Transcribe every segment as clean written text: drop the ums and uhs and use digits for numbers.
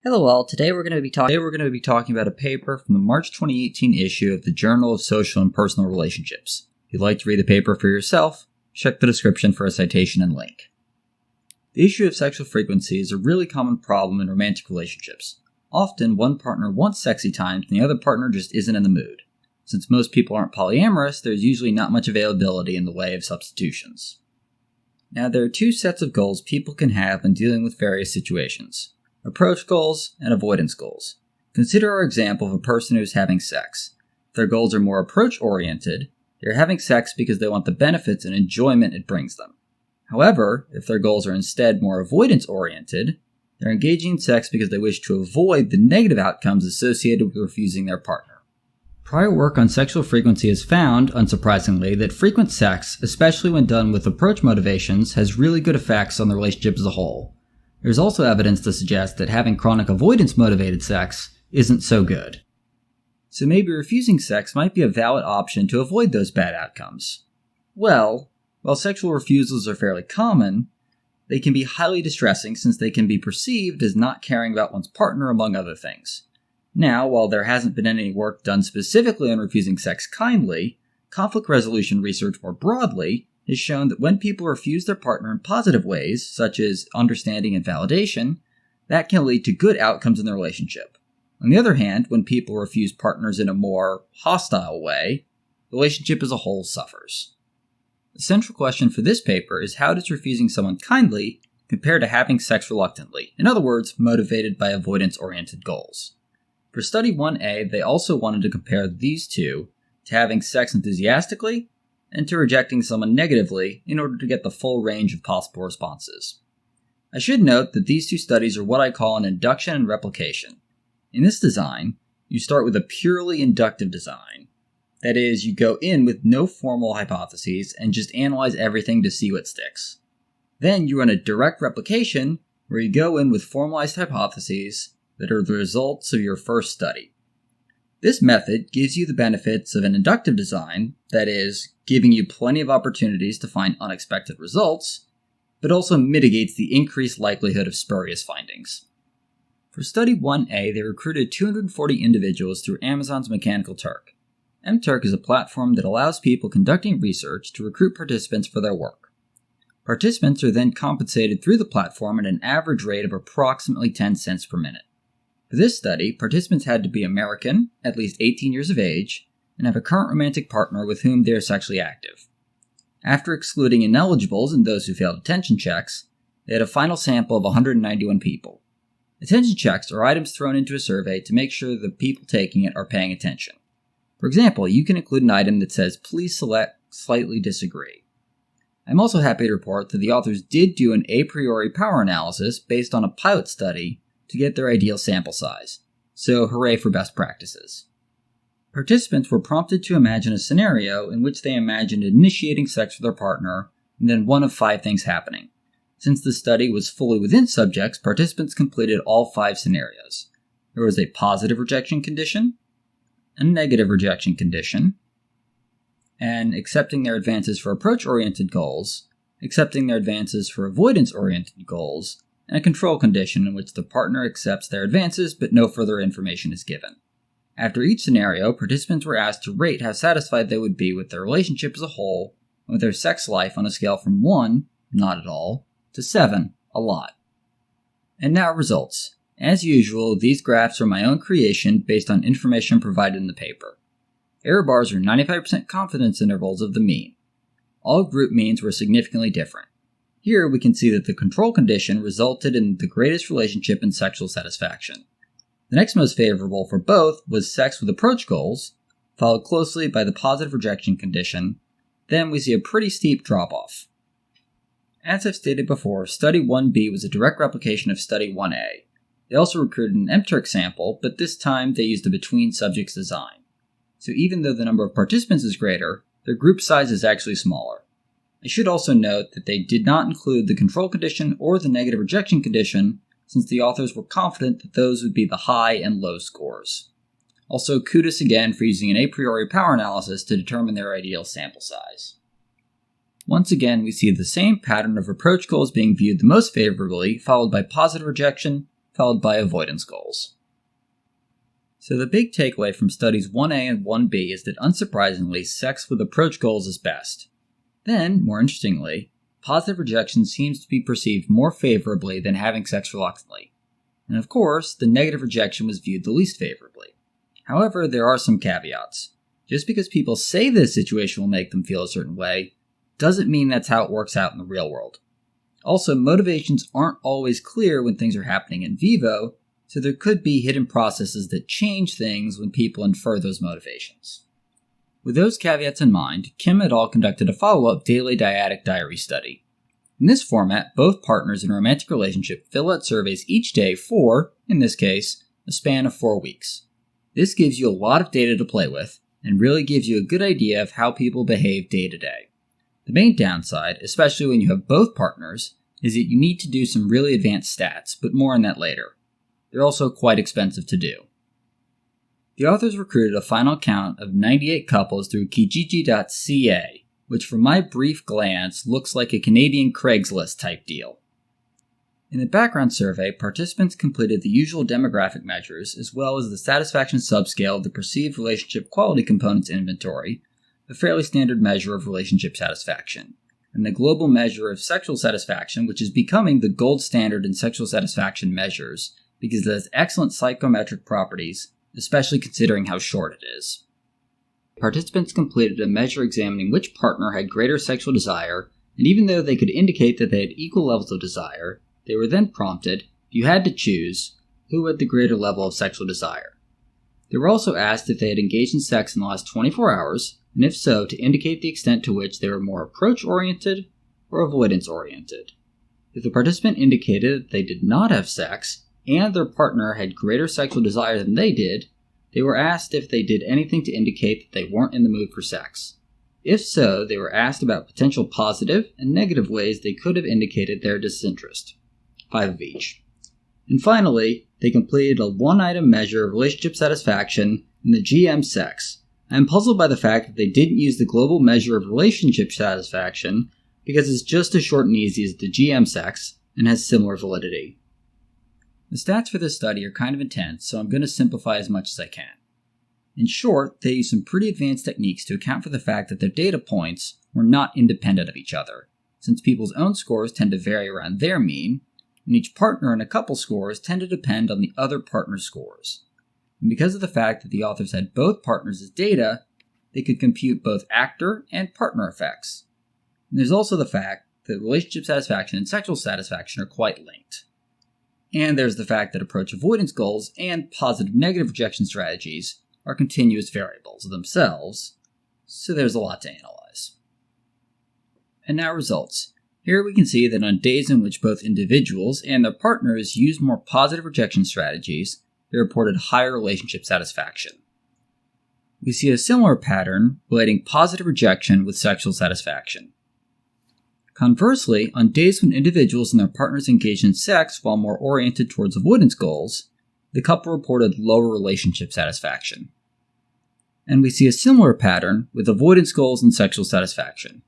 Hello all, today we're going to be talking about a paper from the March 2018 issue of the Journal of Social and Personal Relationships. If you'd like to read the paper for yourself, check the description for a citation and link. The issue of sexual frequency is a really common problem in romantic relationships. Often, one partner wants sexy times and the other partner just isn't in the mood. Since most people aren't polyamorous, there's usually not much availability in the way of substitutions. Now, there are two sets of goals people can have when dealing with various situations. Approach goals and avoidance goals. Consider our example of a person who is having sex. If their goals are more approach-oriented, they're having sex because they want the benefits and enjoyment it brings them. However, if their goals are instead more avoidance-oriented, they're engaging in sex because they wish to avoid the negative outcomes associated with refusing their partner. Prior work on sexual frequency has found, unsurprisingly, that frequent sex, especially when done with approach motivations, has really good effects on the relationship as a whole. There's also evidence to suggest that having chronic avoidance-motivated sex isn't so good. So maybe refusing sex might be a valid option to avoid those bad outcomes. Well, while sexual refusals are fairly common, they can be highly distressing since they can be perceived as not caring about one's partner, among other things. Now, while there hasn't been any work done specifically on refusing sex kindly, conflict resolution research more broadly has shown that when people refuse their partner in positive ways, such as understanding and validation, that can lead to good outcomes in the relationship. On the other hand, when people refuse partners in a more hostile way, the relationship as a whole suffers. The central question for this paper is, how does refusing someone kindly compare to having sex reluctantly? In other words, motivated by avoidance-oriented goals. For study 1A, they also wanted to compare these two to having sex enthusiastically and to rejecting someone negatively in order to get the full range of possible responses. I should note that these two studies are what I call an induction and replication. In this design, you start with a purely inductive design. That is, you go in with no formal hypotheses and just analyze everything to see what sticks. Then you run a direct replication where you go in with formalized hypotheses that are the results of your first study. This method gives you the benefits of an inductive design, that is, giving you plenty of opportunities to find unexpected results, but also mitigates the increased likelihood of spurious findings. For study 1A, they recruited 240 individuals through Amazon's Mechanical Turk. MTurk is a platform that allows people conducting research to recruit participants for their work. Participants are then compensated through the platform at an average rate of approximately 10 cents per minute. For this study, participants had to be American, at least 18 years of age, and have a current romantic partner with whom they are sexually active. After excluding ineligibles and those who failed attention checks, they had a final sample of 191 people. Attention checks are items thrown into a survey to make sure the people taking it are paying attention. For example, you can include an item that says, "Please select slightly disagree." I'm also happy to report that the authors did do an a priori power analysis based on a pilot study to get their ideal sample size, so hooray for best practices. Participants were prompted to imagine a scenario in which they imagined initiating sex with their partner and then one of 5 things happening. Since the study was fully within subjects, participants completed all 5 scenarios. There was a positive rejection condition, a negative rejection condition, and accepting their advances for approach-oriented goals, accepting their advances for avoidance-oriented goals, and a control condition in which the partner accepts their advances but no further information is given. After each scenario, participants were asked to rate how satisfied they would be with their relationship as a whole and with their sex life on a scale from 1, not at all, to 7, a lot. And now results. As usual, these graphs are my own creation based on information provided in the paper. Error bars are 95% confidence intervals of the mean. All group means were significantly different. Here we can see that the control condition resulted in the greatest relationship in sexual satisfaction. The next most favorable for both was sex with approach goals, followed closely by the positive rejection condition. Then we see a pretty steep drop-off. As I've stated before, Study 1B was a direct replication of Study 1A. They also recruited an MTurk sample, but this time they used a between-subjects design. So even though the number of participants is greater, their group size is actually smaller. I should also note that they did not include the control condition or the negative rejection condition, since the authors were confident that those would be the high and low scores. Also, kudos again for using an a priori power analysis to determine their ideal sample size. Once again, we see the same pattern of approach goals being viewed the most favorably, followed by positive rejection, followed by avoidance goals. So the big takeaway from studies 1A and 1B is that unsurprisingly, sex with approach goals is best. Then, more interestingly, positive rejection seems to be perceived more favorably than having sex reluctantly. And of course, the negative rejection was viewed the least favorably. However, there are some caveats. Just because people say this situation will make them feel a certain way, doesn't mean that's how it works out in the real world. Also, motivations aren't always clear when things are happening in vivo, so there could be hidden processes that change things when people infer those motivations. With those caveats in mind, Kim et al. Conducted a follow-up daily dyadic diary study. In this format, both partners in a romantic relationship fill out surveys each day for, in this case, a span of 4 weeks. This gives you a lot of data to play with, and really gives you a good idea of how people behave day to day. The main downside, especially when you have both partners, is that you need to do some really advanced stats, but more on that later. They're also quite expensive to do. The authors recruited a final count of 98 couples through Kijiji.ca, which from my brief glance looks like a Canadian Craigslist type deal. In the background survey, participants completed the usual demographic measures as well as the satisfaction subscale of the perceived relationship quality components inventory, a fairly standard measure of relationship satisfaction, and the global measure of sexual satisfaction, which is becoming the gold standard in sexual satisfaction measures because it has excellent psychometric properties, especially considering how short it is. Participants completed a measure examining which partner had greater sexual desire, and even though they could indicate that they had equal levels of desire, they were then prompted, if you had to choose, who had the greater level of sexual desire. They were also asked if they had engaged in sex in the last 24 hours, and if so, to indicate the extent to which they were more approach-oriented or avoidance-oriented. If the participant indicated that they did not have sex, and their partner had greater sexual desire than they did, they were asked if they did anything to indicate that they weren't in the mood for sex. If so, they were asked about potential positive and negative ways they could have indicated their disinterest. 5 of each. And finally, they completed a one-item measure of relationship satisfaction in the GM sex. I am puzzled by the fact that they didn't use the global measure of relationship satisfaction because it's just as short and easy as the GM sex and has similar validity. The stats for this study are kind of intense, so I'm going to simplify as much as I can. In short, they used some pretty advanced techniques to account for the fact that their data points were not independent of each other, since people's own scores tend to vary around their mean, and each partner in a couple scores tend to depend on the other partner's scores. And because of the fact that the authors had both partners as data, they could compute both actor and partner effects. And there's also the fact that relationship satisfaction and sexual satisfaction are quite linked. And there's the fact that approach avoidance goals and positive-negative rejection strategies are continuous variables themselves, so there's a lot to analyze. And now results. Here we can see that on days in which both individuals and their partners used more positive rejection strategies, they reported higher relationship satisfaction. We see a similar pattern relating positive rejection with sexual satisfaction. Conversely, on days when individuals and their partners engaged in sex while more oriented towards avoidance goals, the couple reported lower relationship satisfaction. And we see a similar pattern with avoidance goals and sexual satisfaction.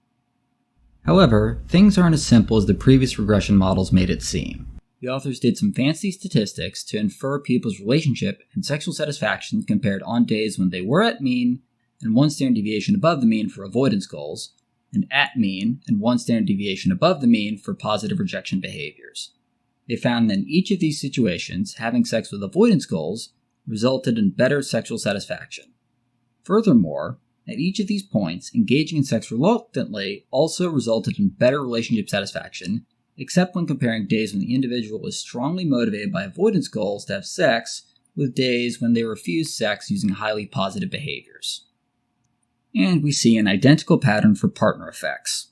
However, things aren't as simple as the previous regression models made it seem. The authors did some fancy statistics to infer people's relationship and sexual satisfaction compared on days when they were at mean and one standard deviation above the mean for avoidance goals, and at mean and one standard deviation above the mean for positive rejection behaviors. They found that in each of these situations, having sex with avoidance goals resulted in better sexual satisfaction. Furthermore, at each of these points, engaging in sex reluctantly also resulted in better relationship satisfaction, except when comparing days when the individual was strongly motivated by avoidance goals to have sex with days when they refused sex using highly positive behaviors. And we see an identical pattern for partner effects.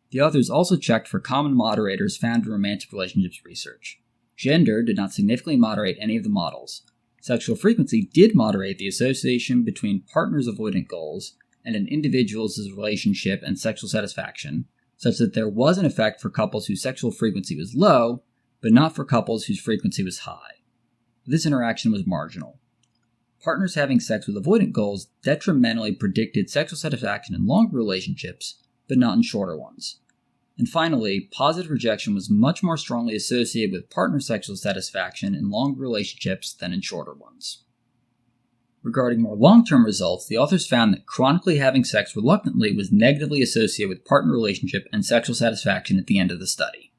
The authors also checked for common moderators found in romantic relationships research. Gender did not significantly moderate any of the models. Sexual frequency did moderate the association between partners' avoidant goals and an individual's relationship and sexual satisfaction, such that there was an effect for couples whose sexual frequency was low, but not for couples whose frequency was high. This interaction was marginal. Partners having sex with avoidant goals detrimentally predicted sexual satisfaction in longer relationships, but not in shorter ones. And finally, positive rejection was much more strongly associated with partner sexual satisfaction in longer relationships than in shorter ones. Regarding more long-term results, the authors found that chronically having sex reluctantly was negatively associated with partner relationship and sexual satisfaction at the end of the study.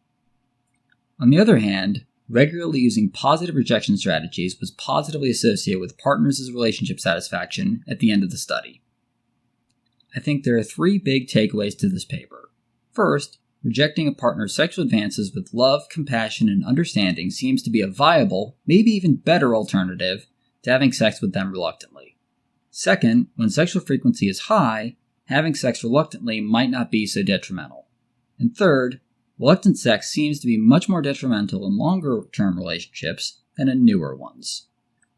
On the other hand, regularly using positive rejection strategies was positively associated with partners' relationship satisfaction at the end of the study. I think there are 3 big takeaways to this paper. First, rejecting a partner's sexual advances with love, compassion, and understanding seems to be a viable, maybe even better alternative to having sex with them reluctantly. Second, when sexual frequency is high, having sex reluctantly might not be so detrimental. And third, reluctant sex seems to be much more detrimental in longer-term relationships than in newer ones.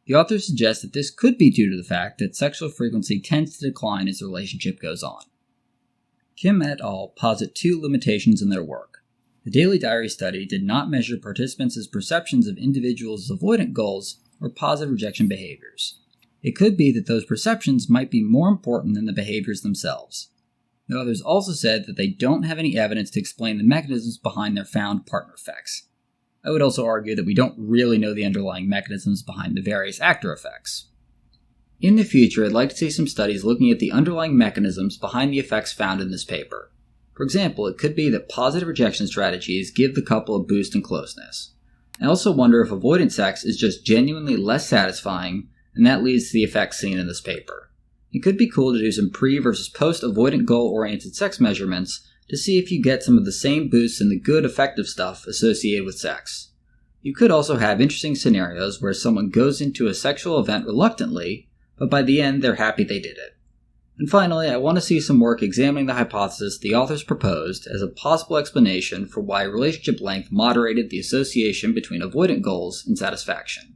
The authors suggest that this could be due to the fact that sexual frequency tends to decline as the relationship goes on. Kim et al. Posit 2 limitations in their work. The Daily Diary study did not measure participants' perceptions of individuals' avoidant goals or positive rejection behaviors. It could be that those perceptions might be more important than the behaviors themselves. The authors also said that they don't have any evidence to explain the mechanisms behind their found partner effects. I would also argue that we don't really know the underlying mechanisms behind the various actor effects. In the future, I'd like to see some studies looking at the underlying mechanisms behind the effects found in this paper. For example, it could be that positive rejection strategies give the couple a boost in closeness. I also wonder if avoidant sex is just genuinely less satisfying, and that leads to the effects seen in this paper. It could be cool to do some pre- versus post-avoidant goal-oriented sex measurements to see if you get some of the same boosts in the good effective stuff associated with sex. You could also have interesting scenarios where someone goes into a sexual event reluctantly, but by the end they're happy they did it. And finally, I want to see some work examining the hypothesis the authors proposed as a possible explanation for why relationship length moderated the association between avoidant goals and satisfaction.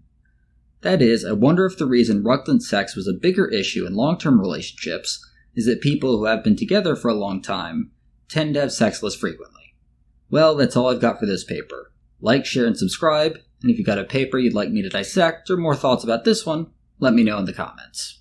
That is, I wonder if the reason reluctant sex was a bigger issue in long-term relationships is that people who have been together for a long time tend to have sex less frequently. Well, that's all I've got for this paper. Like, share, and subscribe, and if you've got a paper you'd like me to dissect or more thoughts about this one, let me know in the comments.